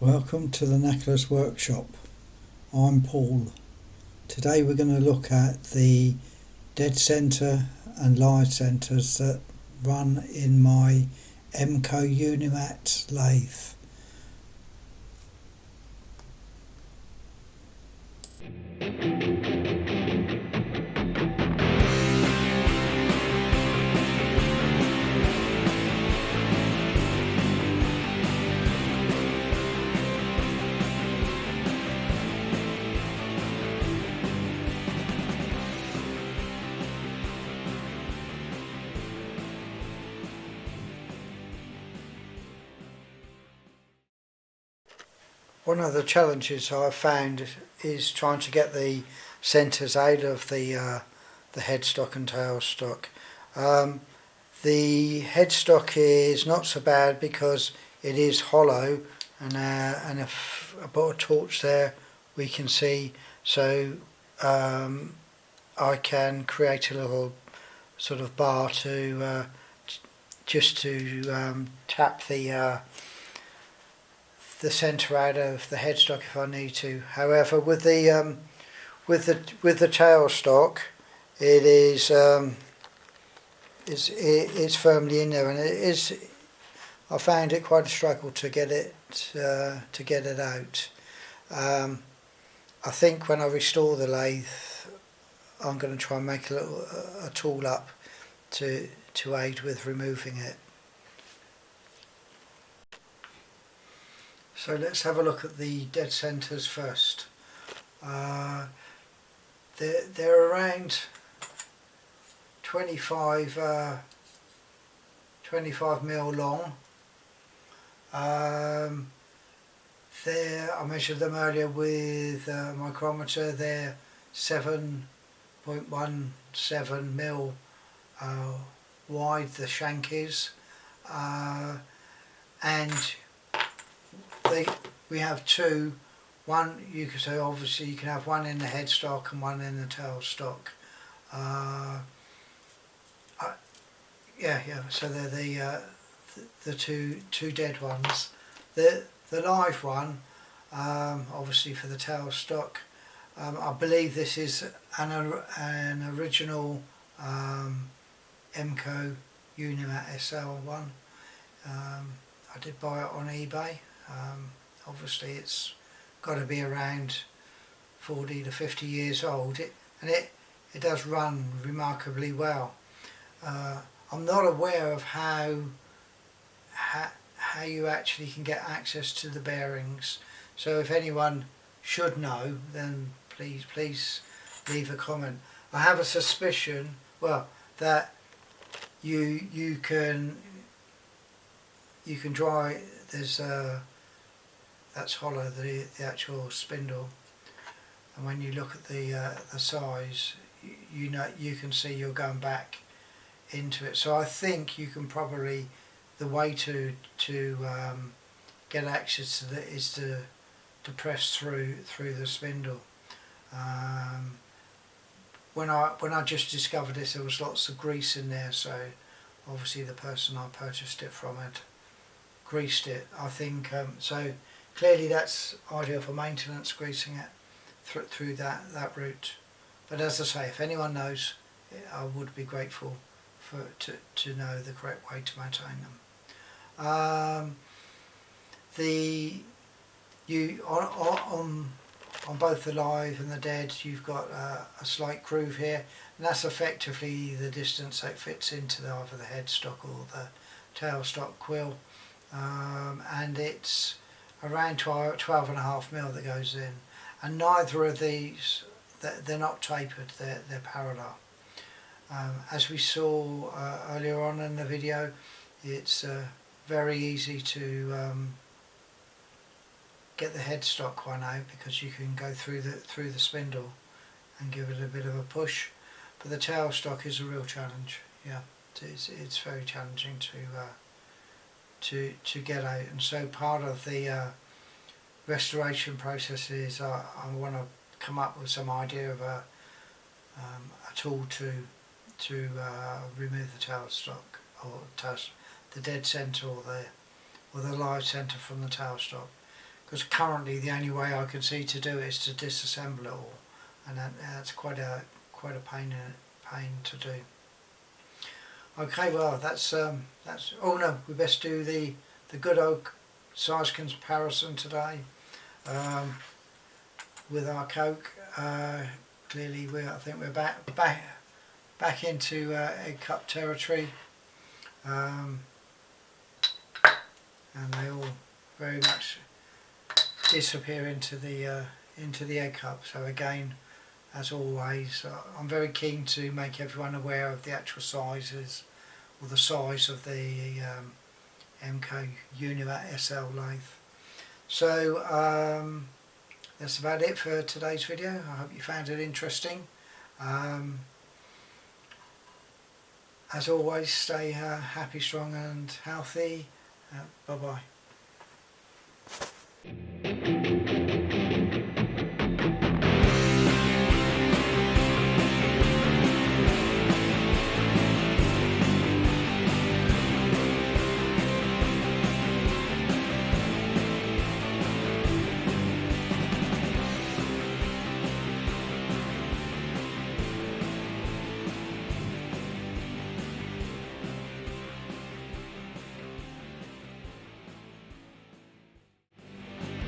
Welcome to the Knackler's workshop. I'm Paul. Today we're going to look at the dead centre and live centres that run in my Emco Unimat lathe. One of the challenges I've found is trying to get the centres out of the headstock and tailstock. The headstock is not so bad because it is hollow, and if I put a torch there we can see, so I can create a little sort of bar to just to tap the centre out of the headstock if I need to. However, with the tailstock, it is it's firmly in there, and it is. I found it quite a struggle to get it out. I think when I restore the lathe, I'm going to try and make a tool up to aid with removing it. So let's have a look at the dead centres first. They're around 25 mil long. I measured them earlier with a micrometer. They're 7.17 mil wide, the shank is, and we have two. One, you can say obviously you can have one in the headstock and one in the tailstock. So they're the two dead ones. The live one, obviously for the tailstock, I believe this is an original Emco Unimat SL one. I did buy it on eBay. Obviously it's got to be around 40 to 50 years old, and it does run remarkably well. I'm not aware of how you actually can get access to the bearings, so if anyone should know, then please leave a comment. I have a suspicion, well, that you can dry. There's that's hollow, the actual spindle, and when you look at the size, you know, you can see you're going back into it. So I think you can probably, the way to get access to that is to press through the spindle. When I just discovered this, there was lots of grease in there, so obviously the person I purchased it from had greased it, I think. So clearly that's ideal for maintenance, greasing it through that route. But as I say, if anyone knows, I would be grateful to know the correct way to maintain them. On both the live and the dead, you've got a slight groove here, and that's effectively the distance that fits into either the headstock or the tailstock quill. And it's around 12.5 mil that goes in, and neither of these, they're not tapered, they're parallel. As we saw earlier on in the video, it's very easy to get the headstock one out because you can go through the spindle and give it a bit of a push, but the tailstock is a real challenge. Yeah, it's very challenging to get out, and so part of the restoration process is I want to come up with some idea of a tool to remove the tailstock, or the dead centre or the live centre from the tailstock, because currently the only way I can see to do it is to disassemble it all, and that's quite a pain to do. Okay, well that's oh no, we best do the good old size comparison today with our 𝐒𝐄𝐑. Clearly I think we're back into egg cup territory, and they all very much disappear into the egg cup. So again, as always, I'm very keen to make everyone aware of the actual sizes, or the size of the Emco Unimat SL lathe. So that's about it for today's video. I hope you found it interesting. As always, stay happy, strong and healthy. Bye bye.